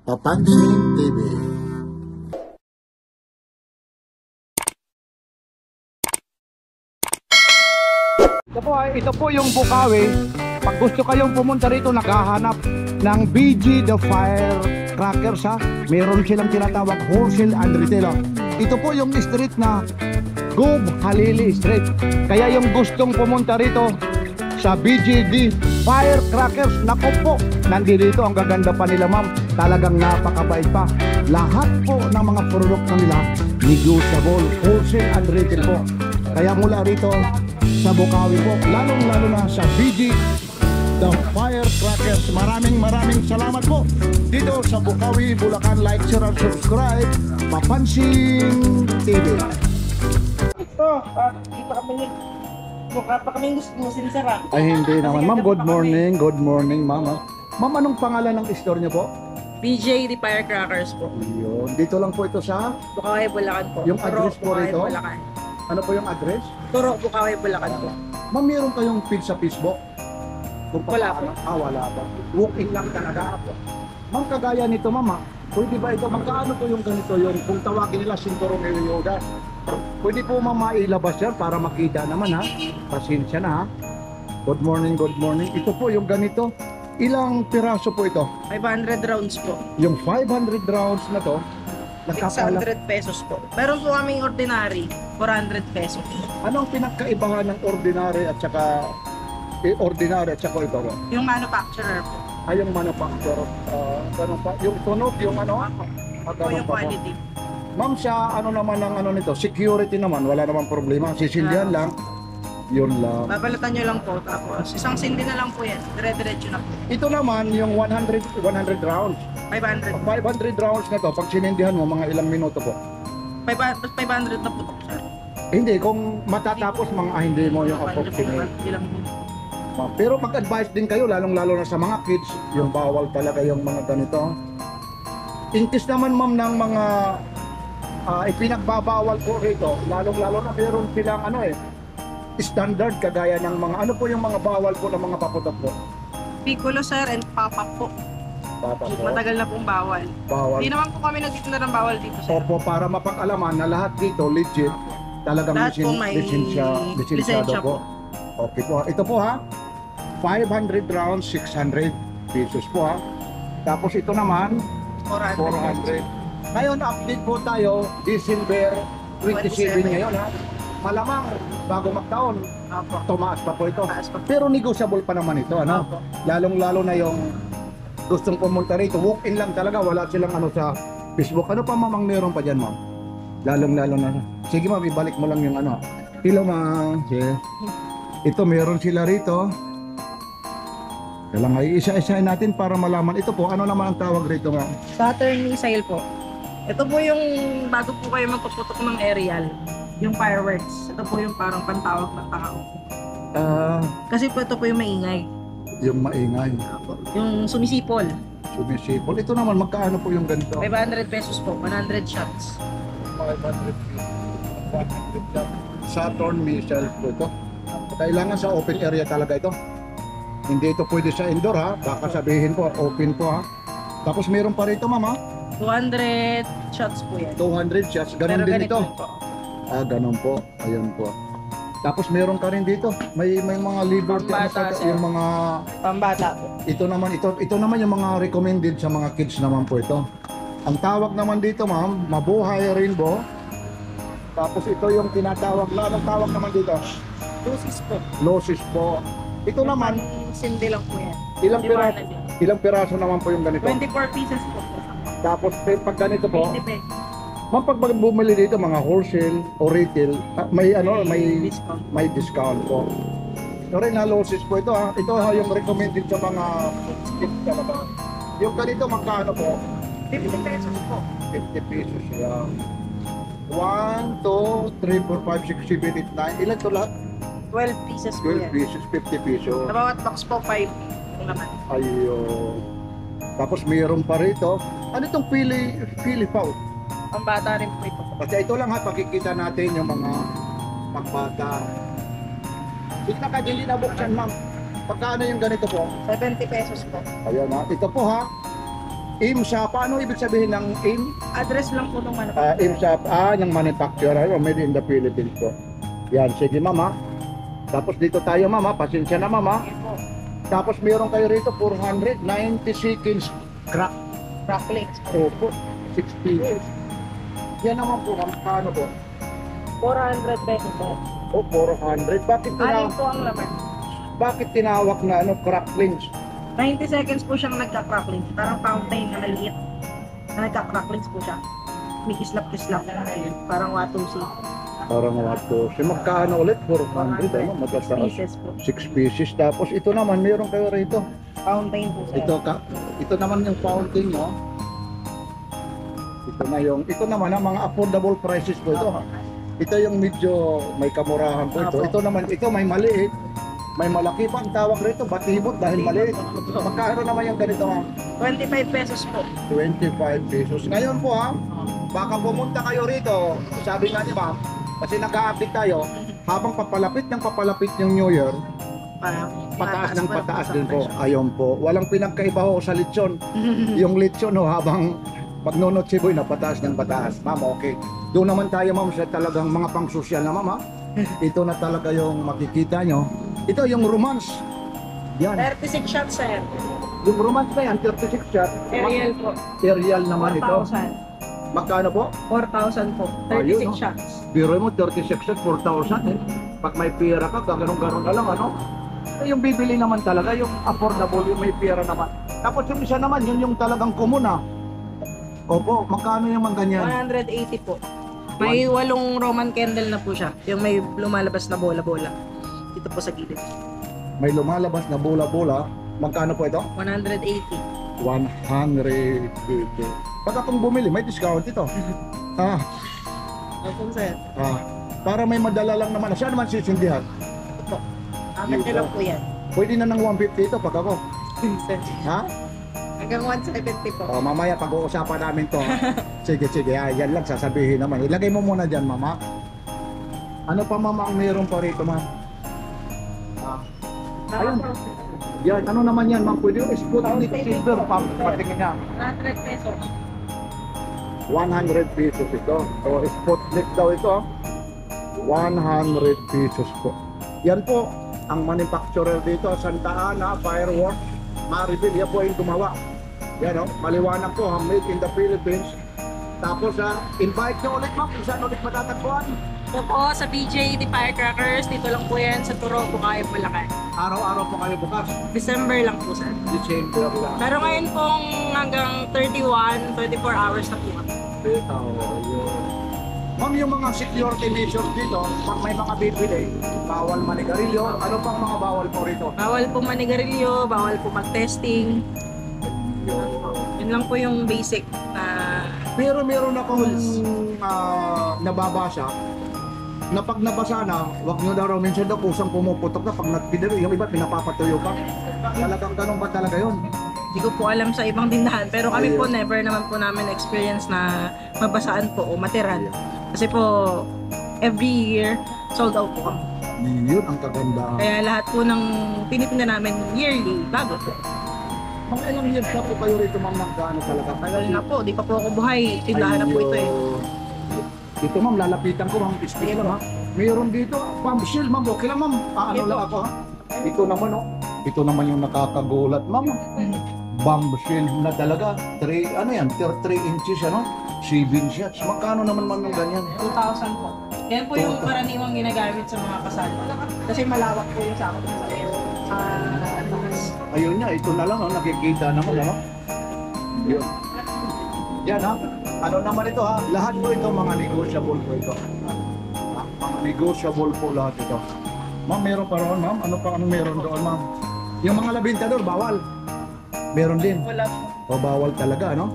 Papansin TV. Ito po yung Bukawi. Pag gusto kayong pumunta rito, naghahanap ng BG The Firecrackers, ha? Meron silang tinatawag wholesale and retail. Ito po yung street na Gub Halili Street. Kaya yung gustong pumunta rito sa BGD Firecrackers, naku po, nandito ang gaganda pa nila, ma'am. Talagang napakabait pa. Lahat po ng mga produkto nila negotiable, wholesale and retail po. Kaya mula rito sa Bukawi po, lalong-lalo na sa BG The Firecrackers, maraming salamat po dito sa Bukawi, Bulacan. Like, share, and subscribe. Papansin TV. Ito, mukha pa kami gusto sinisara. Ay, hindi naman. Ma'am, good morning. Good morning, ma'am. Ma'am, anong pangalan ng store niyo po? BJ The Firecrackers po. Yun. Dito lang po ito sa... Bukawi, Bulacan po. Yung address po rito? Bulacan. Ano po yung address? Turo, Bukawi, Bulacan po. Ma'am, meron kayong feed sa Facebook? Wala po. Wala ba? Walk-in lang talaga. Ma'am, kagaya nito, mama, pwede ba ito? Magkaano po yung ganito? Yung kung tawagin nila Cinturong Yoga. Pwede po mama ilabas yan para makita naman, ha? Pasensya na, ha? Good morning, good morning. Ito po yung ganito. Ilang piraso po ito? 500 rounds po. Yung 500 rounds na to, 600 pesos po. Meron po kaming ordinary, 400 pesos. Anong pinagkaibahan ng ordinary at saka ito po? Yung manufacturer po. Ay, yung manufacturer. Ganun pa. Yung tunog, yung ano? Po yung quality. Ma'am, sa ano naman ng ano nito, security naman, wala namang problema. Sisilyan lang. Yun lang. Babalatan nyo lang po. Tapos isang sindi na lang po yan. Dire-diretso na po. Ito naman, yung 100 rounds. 500. 500 rounds na to, pag sinindihan mo, mga ilang minuto po? 500 na po, sir. Hindi, kung matatapos, hindi mo yung approximate. Pero mag-advise din kayo, lalong-lalo na sa mga kids, yung bawal talaga yung mga ganito. In case naman, ma'am, ng mga ipinagbabawal po rito, lalong-lalo na meron silang standard kagaya ng mga, ano po yung mga bawal po ng mga paputok po? Piccolo, sir, and papa po. Papa po? Matagal na pong bawal. Bawal. Hindi naman po kami nagtitinda ng bawal dito, sir. Opo, para mapag-alaman na lahat dito legit, talagang Lahat po may lisensyado po. Okay po. Ito po, ha, 500 rounds, 600 pesos po, ha. Tapos ito naman, 400. Ngayon, update po tayo, December 27 ngayon, ha. Malamang, bago magtaon, tumaas pa po ito. Pero negotiable pa naman ito, ano? Lalong-lalo na yung gustong pumunta rito, walk-in lang talaga, wala silang sa Facebook. Ano pa mamang meron pa dyan, ma'am? Lalong-lalo na. Sige, ma'am, ibalik mo lang yung Hello, ma'am. Ito, meron sila rito. Kailangan isa-isahin natin para malaman. Ito po, ano naman ang tawag rito, ma'am? Saturn missile po. Ito po yung bago po kayo magpuputok ng aerial, yung fireworks. Ito po yung parang pantawag ng tao. Kasi po ito po yung maingay. Yung maingay. Yung sumisipol. Sumisipol. Ito naman, magkaano po yung ganito? 500 pesos po, 100 shots. 500 shots. Saturn missile po ito. Kailangan sa open area talaga ito. Hindi ito pwede sa indoor, ha. Baka sabihin po, open po, ha. Tapos meron pa rito, ma'am, ha. 200 shots po yan. 200 shots. Ganun din ito. Po. Ganun po. Ayun po. Tapos meron ka rin dito. May mga liberty yung mga pambata po. Ito naman yung mga recommended sa mga kids naman po ito. Ang tawag naman dito, ma'am, Mabuhay Rainbow. Tapos ito yung tinatawag na, anong tawag naman dito? Lucis po. Lucis po. Ito naman, sindi lang po yan. ilang piraso naman po yung ganito? 24 pieces po. Tapos pag ganito po, 20 pesos. ma'am, pag bumili dito mga wholesale o retail, may discount po. Pero na Lucis po ito, ha. Ito, ha, yung recommended sa mga kids talaga. Yung ganito magkano po? 50 pesos po. 50 pesos yan. 1, 2, 3, 4, 5, 6, 7, 8, 9. Ilan to lahat? 12 pieces po 12 yan. pesos, 50 pesos. Sa bawat box po, 5 naman. Ayun. Tapos mayroon pa rito. Ano itong pili pouch? Pambata rin po ito. Kasi ito lang, ha, pakikita natin yung mga pambata. Ito ka, hindi nabuksan, ma'am. Pagkano yung ganito po? 70 pesos po. Ayun, ha. Ito po, ha. IMSA, paano ibig sabihin ng Address lang po nung ano. IMSA, yung manufacturer, made in the Philippines po. Yan, sige mama. Tapos dito tayo mama, pasensya na mama. Yan po. Tapos meron kayo rito 490 seconds crack. Cracklings po. Opo, 6 pieces. Yan naman po, magkano po? 400 pesos po. O, 400. Alin po ang laman? Bakit tinawag na cracklings? 90 seconds po siyang nagka-cracklings. Parang fountain na maliit. Na nagka-cracklings po siya. May kislap-kislap. Parang watusi. Parang wato. Si magkano ulit? 400, ano? Magkataas. Pieces po. 6 pieces. Tapos ito naman, meron kayo rito. Fountain po sir. Ito naman yung fountain mo. Ito naman ang mga affordable prices po ito. Ito yung medyo may kamurahan po ito. Ito naman, ito may maliit. May malaki pa ang tawag rito, batibot dahil maliit. Magkano naman yung ganito ha? 25 pesos po. 25 pesos. Ngayon po ha, baka pumunta kayo rito, sabi nga niya ba, kasi nag-a-update tayo, habang papalapit yung New Year, pataas ng pataas din po. Ayun po. Walang pinagkaiba ho sa lechon. Yung lechon ho, habang magnunot si Boy na pataas ng pataas. Ma'am, okay. Doon naman tayo ma'am sa talagang mga pang-social na mama. Ito na talaga yung makikita nyo. Ito yung romance. Yan. 36 shots sir. Yung romance na yan, 36 shot. Ariel po. Ariel naman ito. 4,000. Magkano po? 4,000 po. 36 Ayun, no? shots. Biro mo, 36 shot, 4,000 eh. Pag may pera ka, gano'n-gano'n na lang, ano? Yung bibili naman talaga, yung affordable, yung may pera naman. Tapos yung isa naman, yun yung talagang common ah. Opo, magkano yung mga ganyan? 180 po. May 8 Roman candle na po siya. Yung may lumalabas na bola-bola. Dito po sa gilid. May lumalabas na bola-bola. Magkano po ito? 180. 180. Pag akong bumili, may discount ito. Opo sir. Para may madala lang naman. Siya naman sisindihan. Ito. Amin nyo lang po yan. Pwede na ng 150 ito pag ako. Sir. Ha? Hanggang 170 po. Mamaya pag-uusapan namin to. Sige, yan lang sasabihin naman. Ilagay mo muna dyan, mama. Ano pa mama ang meron pa rito, ma'am? Ayun. Yan, ano naman yan, ma'am? Pwede yung Sputnik silver, patingin niya. 100 pesos. 100 pesos ito. So, Sputnik daw ito. 100 pesos po. Yan po, ang manufacturer dito, Santa Ana Fireworks. Maribel, yan po yung gumawa. Yan o, maliwanag po, made in the Philippines. Tapos, invite nyo ulit ma'am, kung saan ulit matatagpuan. Ito po sa BJ The Firecrackers. Dito lang po yan sa Turo, Bukay, Bulacan. Araw-araw po kayo bukas. December lang po sir. December lang. Pero ngayon pong hanggang 31, 24 hours na po kami. Ma'am, yung mga security measures dito, pag may mga bibili, bawal manigarilyo, ano pang mga bawal po rito? Bawal po manigarilyo, bawal po mag-testing. Yun lang po yung basic na Pero meron akong nababasa na pag nabasa na, wag nyo daw raw minsan daw kusang pumuputok na pag nagpidero, yung iba pinapapatuyo pa. Talagang ganun ba talaga yun? hindi ko po alam sa ibang tindahan. Pero kami po never naman po namin experience na mabasaan po o material. Kasi po every year sold out po kami. Yun ang kagandahan. Kaya lahat po ng tinitinda namin yearly, bago po. Mga ilang years na po kayo rito ma'am ng gaano talaga? Tagal na po, di pa po ako buhay. Tindahan na po ito eh. Dito ma'am, lalapitan ko ma'am. Sige lang ha. Mayroon dito, bombshell ma'am. Okay lang ma'am. Ano lang ako ha. Ito naman oh. Ito naman yung nakakagulat ma'am. Bombshell na talaga. 3 inches ano? 7 shots. Magkano naman ma'am yung ganyan? 2,000 po. Yan po yung karaniwang ginagamit sa mga kasal. Kasi malawak po yung sakot sa takas. Ayun niya, ito na lang oh. Nakikita naman ano? Yun. Yan ha. Ano naman ito ha? Lahat po ito mga negotiable po ito. Mga negotiable po lahat ito. Ma'am, meron pa roon ma'am? Ano meron doon ma'am? Yung mga labintador, bawal. Meron din. Wala po. O bawal talaga, no?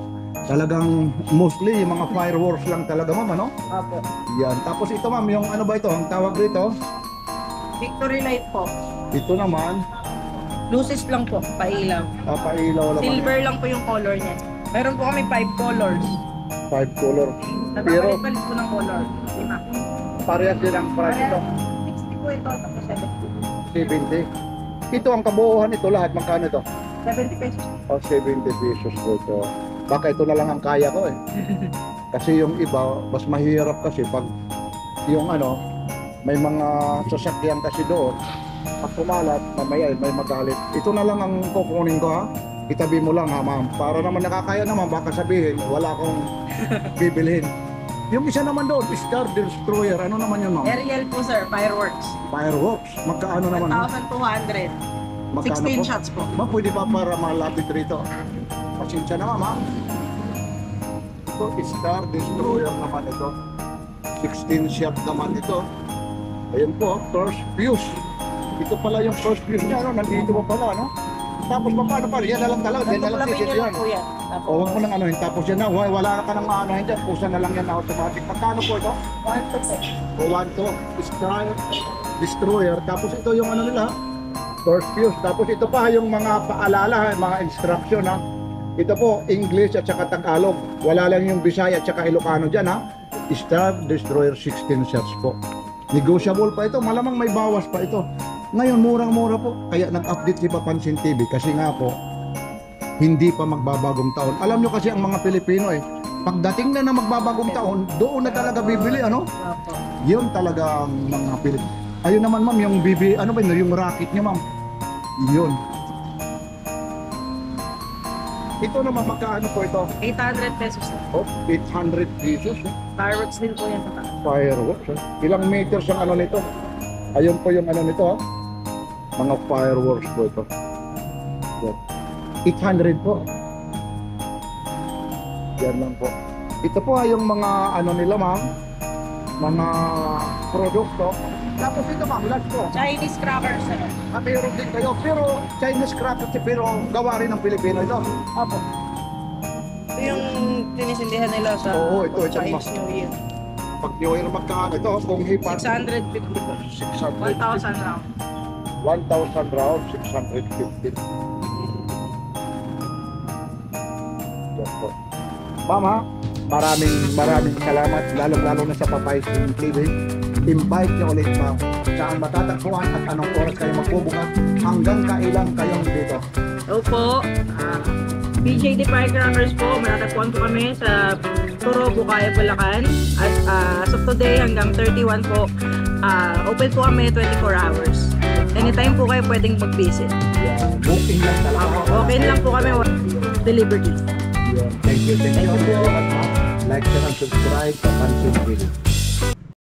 Talagang mostly yung mga fireworks lang talaga ma'am, ano? Apo. Yan. Tapos ito ma'am, yung ano ba ito? Ang tawag dito? Victory light po. Ito naman, Lucis lang po, pailaw. pailaw lang. Silver lang po yung color niya. Meron po kami 5 colors. 5 color. Pero Nagpapalit po ng color. 5. parehas din ang price ito. 60 po ito, tapos 70. Ito ang kabuuhan ito lahat. Magkano ito? 70 pesos. O 70 pesos po ito. Baka ito na lang ang kaya ko eh. Kasi yung iba, mas mahirap kasi pag yung ano, may mga sasakyan kasi doon. Pag kumalat, mamaya may magalit. Ito na lang ang kukunin ko ha. Itabi mo lang ha ma'am. Para naman nakakaya naman, baka sabihin, wala akong bibilhin. Yung isa naman doon, Star Destroyer. Ano naman yun ma'am? Aerial po sir, fireworks. Fireworks. Magkaano naman? 1,200. Magkano 16 po? shots po. Ma'am, pwede ba para malapit rito? Pasensya na ma'am. Ito, Star Destroyer naman ito. 16 shot naman ito. Ayan po, first fuse. Ito pala yung first fuse niya, no? Nandito pa pala, no? Tapos paano pa? Yan na lang talaga. Yan na lang Tutuklapin ticket niyo yan. lang po yan. Tapos, O, huwag mo nang anuhin. Tapos yan na, wala ka nang anuhin dyan. Pusa na lang yan na automatic. Magkano po ito? 1%. O, 1 to. Star Destroyer. Tapos ito yung ano nila, first fuse. Tapos ito pa yung mga paalala, mga instruction, ha? Ito po, English at saka Tagalog. Wala lang yung Bisaya at saka Ilocano dyan, ha? Star Destroyer 16 shots po. Negotiable pa ito. Malamang may bawas pa ito. Ngayon, murang-mura po. Kaya nag-update si Papansin TV kasi nga po, hindi pa magbabagong taon. Alam nyo kasi ang mga Pilipino eh, pagdating na magbabagong taon, doon na talaga bibili, ano? Opo. Yun talaga ang mga Pilipino. Ayun naman ma'am, yung ano ba yun, yung rocket nyo ma'am. Yun. Ito naman, magkaano po ito? 800 pesos. Oh, 800 pesos. Eh. Fireworks din po yan sa taas. Fireworks. Eh. Ilang meters ang ano nito? Ayun po yung ano nito, ha? Mga fireworks po ito. Yan. 800 po. Yan lang po. Ito po ay yung mga ano nila ma'am, mga produkto. Tapos ito ma'am, last po. Chinese crackers. Meron din kayo, pero Chinese crackers, pero gawa rin ng Pilipino ito. Opo. Ito yung tinisindihan nila sa Oo, ito, Chinese New Year. Pag New Year magkano ito, kung hipan, 650 po. 600. 1,000 round. 1,000 round, 650. Yan po. Ma'am ha, maraming salamat, lalong-lalo na sa Papay TV. Invite niyo ulit ma'am. Saan matatagpuan at anong oras kayo magbubukas hanggang kailan kayong dito. Opo. BJD Firecrackers po. Matatagpuan po kami sa Turo, Bucaya, Bulacan. At as of today hanggang 31 po, open po kami 24 hours. Anytime po kayo pwedeng mag-visit. Yan, booking lang talaga. Okay lang po kami delivery. Yan, thank you. Like, share, and subscribe sa Pansin TV.